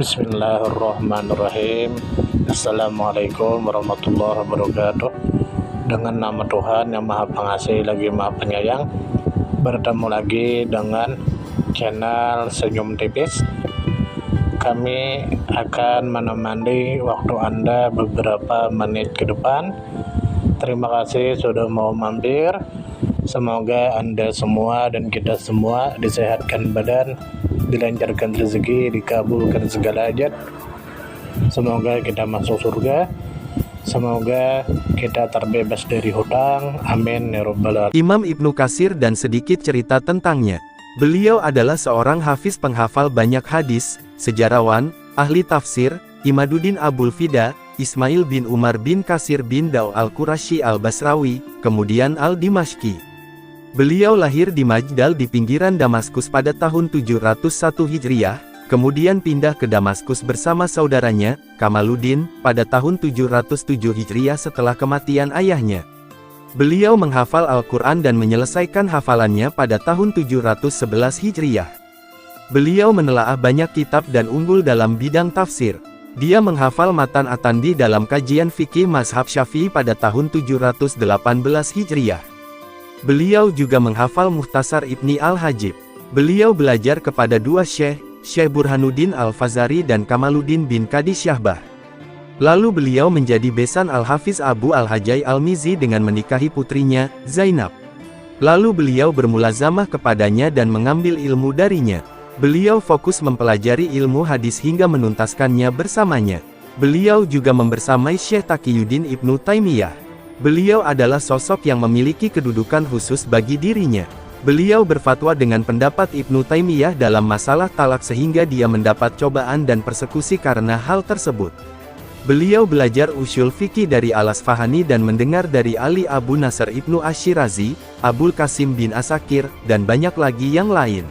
Bismillahirrahmanirrahim. Assalamualaikum warahmatullahi wabarakatuh. Dengan nama Tuhan yang Maha Pengasih lagi Maha Penyayang, bertemu lagi dengan channel Senyum Tipis. Kami akan menemani waktu Anda beberapa menit ke depan. Terima kasih sudah mau mampir. Semoga Anda semua dan kita semua disehatkan badan, dilancarkan rezeki, dikabulkan segala hajat. Semoga kita masuk surga. Semoga kita terbebas dari hutang. Amin ya rabbal alamin. Imam Ibnu Katsir dan sedikit cerita tentangnya. Beliau adalah seorang hafiz penghafal banyak hadis, sejarawan, ahli tafsir, Imaduddin Abul Fida, Ismail bin Umar bin Katsir bin Daw al-Qurasyi al-Basrawi, kemudian al-Dimashqi. Beliau lahir di Majdal di pinggiran Damaskus pada tahun 701 Hijriah, kemudian pindah ke Damaskus bersama saudaranya, Kamaluddin, pada tahun 707 Hijriah setelah kematian ayahnya. Beliau menghafal Al-Quran dan menyelesaikan hafalannya pada tahun 711 Hijriah. Beliau menelaah banyak kitab dan unggul dalam bidang tafsir. Dia menghafal Matan Atandi dalam kajian fikih mazhab Syafi'i pada tahun 718 Hijriah. Beliau juga menghafal Mukhtasar Ibni Al-Hajib. Beliau belajar kepada dua syekh, Syekh Burhanuddin Al-Fazari dan Kamaluddin bin Qadi Syahbah. Lalu beliau menjadi besan Al-Hafiz Abu Al-Hajjaj Al-Mizi dengan menikahi putrinya, Zainab. Lalu beliau bermulazamah kepadanya dan mengambil ilmu darinya. Beliau fokus mempelajari ilmu hadis hingga menuntaskannya bersamanya. Beliau juga membersamai Syekh Taqiyuddin Ibnu Taimiyah. Beliau adalah sosok yang memiliki kedudukan khusus bagi dirinya. Beliau berfatwa dengan pendapat Ibnu Taimiyah dalam masalah talak sehingga dia mendapat cobaan dan persekusi karena hal tersebut. Beliau belajar usyul fikih dari Al-Asfahani dan mendengar dari Ali Abu Nasr Ibnu Ash-Shirazi, Abul Qasim bin Asakir, dan banyak lagi yang lain.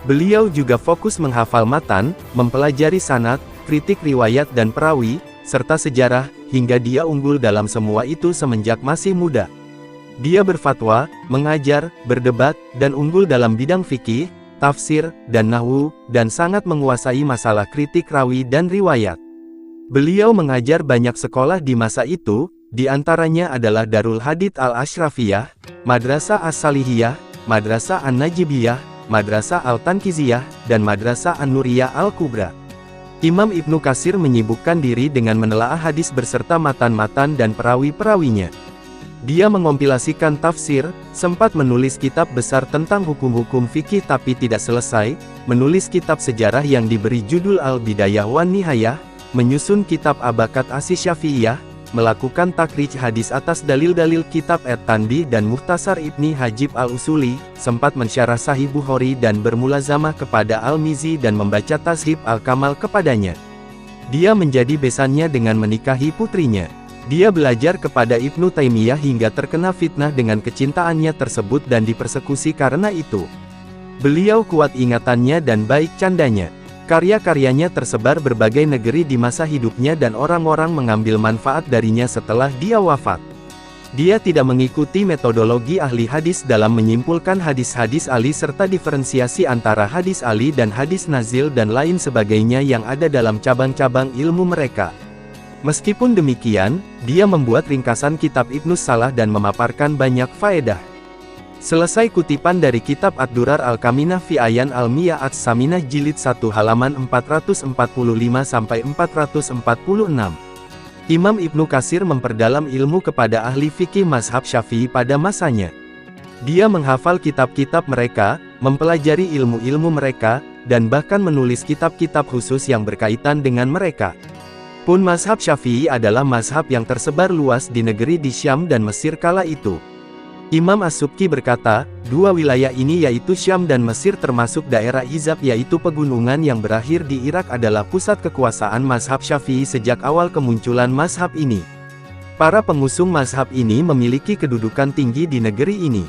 Beliau juga fokus menghafal matan, mempelajari sanad, kritik riwayat dan perawi, serta sejarah, hingga dia unggul dalam semua itu semenjak masih muda. Dia berfatwa, mengajar, berdebat, dan unggul dalam bidang fikih, tafsir, dan nahwu, dan sangat menguasai masalah kritik rawi dan riwayat. Beliau mengajar banyak sekolah di masa itu, di antaranya adalah Darul Hadits Al-Ashrafiyah, Madrasah As-Salihiyah, Madrasah An-Najibiyah, Madrasah Al-Tankiziyah, dan Madrasah An-Nuriyah Al-Kubra. Imam Ibnu Katsir menyibukkan diri dengan menelaah hadis beserta matan-matan dan perawi-perawinya. Dia mengompilasikan tafsir, sempat menulis kitab besar tentang hukum-hukum fikih tapi tidak selesai, menulis kitab sejarah yang diberi judul Al-Bidayah wan Nihayah, menyusun kitab Abakat As-Syafi'iyah, melakukan takrij hadis atas dalil-dalil kitab At-Tandi dan Mukhtasar Ibni Hajib Al-Usuli, sempat mensyarah Sahih Bukhari dan bermulazamah kepada Al-Mizi dan membaca Tashib Al-Kamal kepadanya. Dia menjadi besannya dengan menikahi putrinya. Dia belajar kepada Ibnu Taimiyah hingga terkena fitnah dengan kecintaannya tersebut dan dipersekusi karena itu. Beliau kuat ingatannya dan baik candanya. Karya-karyanya tersebar berbagai negeri di masa hidupnya dan orang-orang mengambil manfaat darinya setelah dia wafat. Dia tidak mengikuti metodologi ahli hadis dalam menyimpulkan hadis-hadis ahli serta diferensiasi antara hadis ahli dan hadis nazil dan lain sebagainya yang ada dalam cabang-cabang ilmu mereka. Meskipun demikian, dia membuat ringkasan kitab Ibnus Salah dan memaparkan banyak faedah. Selesai kutipan dari kitab Ad-Durar Al-Kaminah fi Ayan Al-Miya'at Saminah jilid 1 halaman 445-446. Imam Ibnu Katsir memperdalam ilmu kepada ahli fikih mazhab Syafi'i pada masanya. Dia menghafal kitab-kitab mereka, mempelajari ilmu-ilmu mereka, dan bahkan menulis kitab-kitab khusus yang berkaitan dengan mereka. Pun mazhab Syafi'i adalah mazhab yang tersebar luas di negeri di Syam dan Mesir kala itu. Imam As-Subki berkata, dua wilayah ini yaitu Syam dan Mesir termasuk daerah Hizab yaitu pegunungan yang berakhir di Irak adalah pusat kekuasaan mazhab Syafi'i sejak awal kemunculan mazhab ini. Para pengusung mazhab ini memiliki kedudukan tinggi di negeri ini.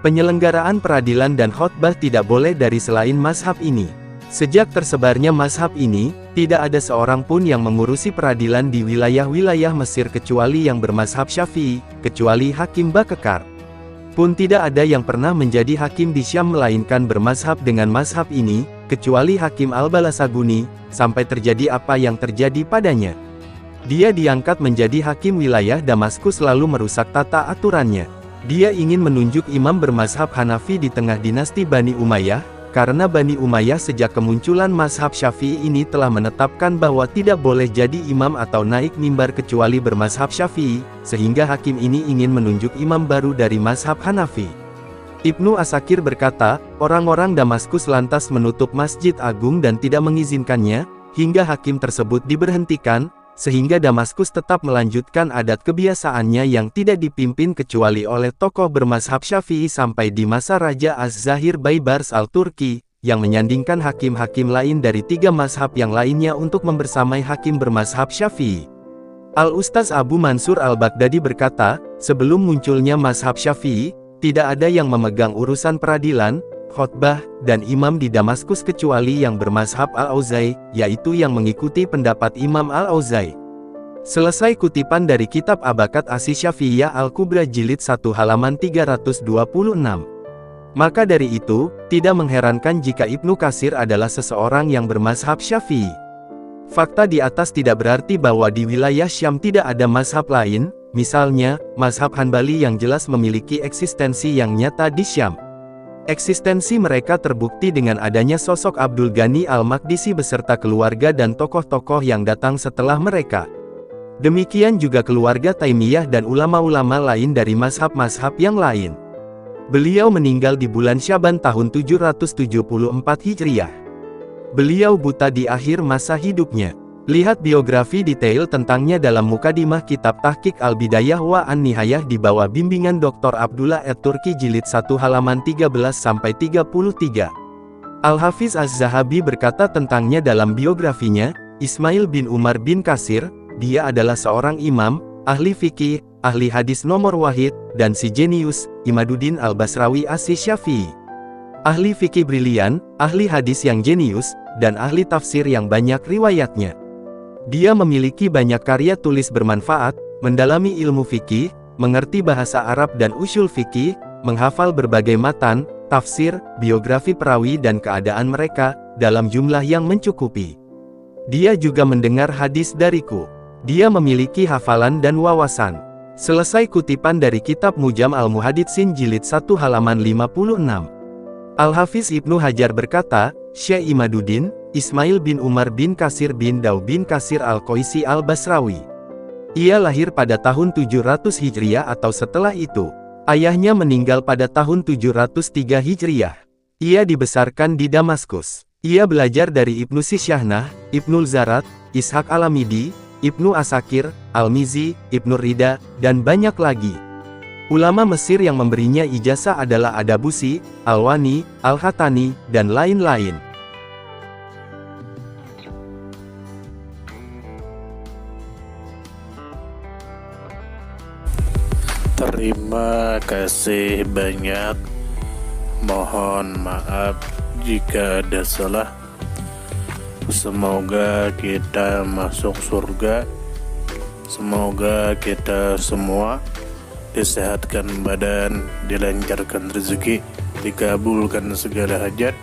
Penyelenggaraan peradilan dan khotbah tidak boleh dari selain mazhab ini. Sejak tersebarnya mazhab ini, tidak ada seorang pun yang mengurusi peradilan di wilayah-wilayah Mesir kecuali yang bermazhab Syafi'i, kecuali Hakim Bakekar. Pun tidak ada yang pernah menjadi hakim di Syam melainkan bermazhab dengan mazhab ini, kecuali Hakim Al-Balasaguni, sampai terjadi apa yang terjadi padanya. Dia diangkat menjadi hakim wilayah Damaskus lalu merusak tata aturannya. Dia ingin menunjuk imam bermazhab Hanafi di tengah dinasti Bani Umayyah, karena Bani Umayyah sejak kemunculan mazhab Syafi'i ini telah menetapkan bahwa tidak boleh jadi imam atau naik mimbar kecuali bermazhab Syafi'i, sehingga hakim ini ingin menunjuk imam baru dari mazhab Hanafi. Ibnu Asakir berkata, orang-orang Damaskus lantas menutup Masjid Agung dan tidak mengizinkannya, hingga hakim tersebut diberhentikan, sehingga Damaskus tetap melanjutkan adat kebiasaannya yang tidak dipimpin kecuali oleh tokoh bermazhab Syafi'i sampai di masa Raja Az-Zahir Baibars al-Turki, yang menyandingkan hakim-hakim lain dari 3 mazhab yang lainnya untuk membersamai hakim bermazhab Syafi'i. Al-Ustaz Abu Mansur al-Baghdadi berkata, sebelum munculnya mazhab Syafi'i, tidak ada yang memegang urusan peradilan, khotbah, dan imam di Damaskus kecuali yang bermazhab Al-Auza'i, yaitu yang mengikuti pendapat Imam Al-Auza'i. Selesai kutipan dari kitab Abakat As-Syafi'iyah Al-Kubra jilid 1 halaman 326. Maka dari itu, tidak mengherankan jika Ibnu Katsir adalah seseorang yang bermazhab Syafi'i. Fakta di atas tidak berarti bahwa di wilayah Syam tidak ada mazhab lain. Misalnya, mazhab Hanbali yang jelas memiliki eksistensi yang nyata di Syam. Eksistensi mereka terbukti dengan adanya sosok Abdul Ghani Al-Maqdisi beserta keluarga dan tokoh-tokoh yang datang setelah mereka. Demikian juga keluarga Taimiyah dan ulama-ulama lain dari mazhab-mazhab yang lain. Beliau meninggal di bulan Syaban tahun 774 Hijriah. Beliau buta di akhir masa hidupnya. Lihat biografi detail tentangnya dalam mukadimah kitab Tahqiq Al-Bidayah wa An-Nihayah di bawah bimbingan Dr. Abdullah At-Turki jilid 1 halaman 13-33. Al-Hafiz Az-Zahabi berkata tentangnya dalam biografinya, Ismail bin Umar bin Katsir, dia adalah seorang imam, ahli fikih, ahli hadis nomor wahid, dan si jenius, Imaduddin Al-Basrawi As-Syafi'i. Ahli fikih brilian, ahli hadis yang jenius, dan ahli tafsir yang banyak riwayatnya. Dia memiliki banyak karya tulis bermanfaat, mendalami ilmu fikih, mengerti bahasa Arab dan usul fikih, menghafal berbagai matan, tafsir, biografi perawi dan keadaan mereka, dalam jumlah yang mencukupi. Dia juga mendengar hadis dariku. Dia memiliki hafalan dan wawasan. Selesai kutipan dari kitab Mujam Al-Muhaditsin jilid 1 halaman 56. Al-Hafiz Ibnu Hajar berkata, Syekh Imaduddin, Ismail bin Umar bin Katsir bin Daw bin Katsir Al-Qaisi Al-Basrawi. Ia lahir pada tahun 700 Hijriah atau setelah itu. Ayahnya meninggal pada tahun 703 Hijriah. Ia dibesarkan di Damaskus. Ia belajar dari Ibnu Sisyahnah, Ibnul Zarat, Ishaq Al-Amidi, Ibnu Asakir, Al-Mizi, Ibnu Rida, dan banyak lagi. Ulama Mesir yang memberinya ijazah adalah Adabusi, Al-Wani, Al-Hatani, dan lain-lain. Terima kasih banyak. Mohon maaf jika ada salah. Semoga kita masuk surga. Semoga kita semua disehatkan badan, dilancarkan rezeki, dikabulkan segala hajat.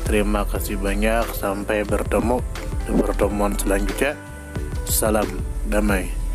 Terima kasih banyak. Sampai bertemu di pertemuan selanjutnya. Salam damai.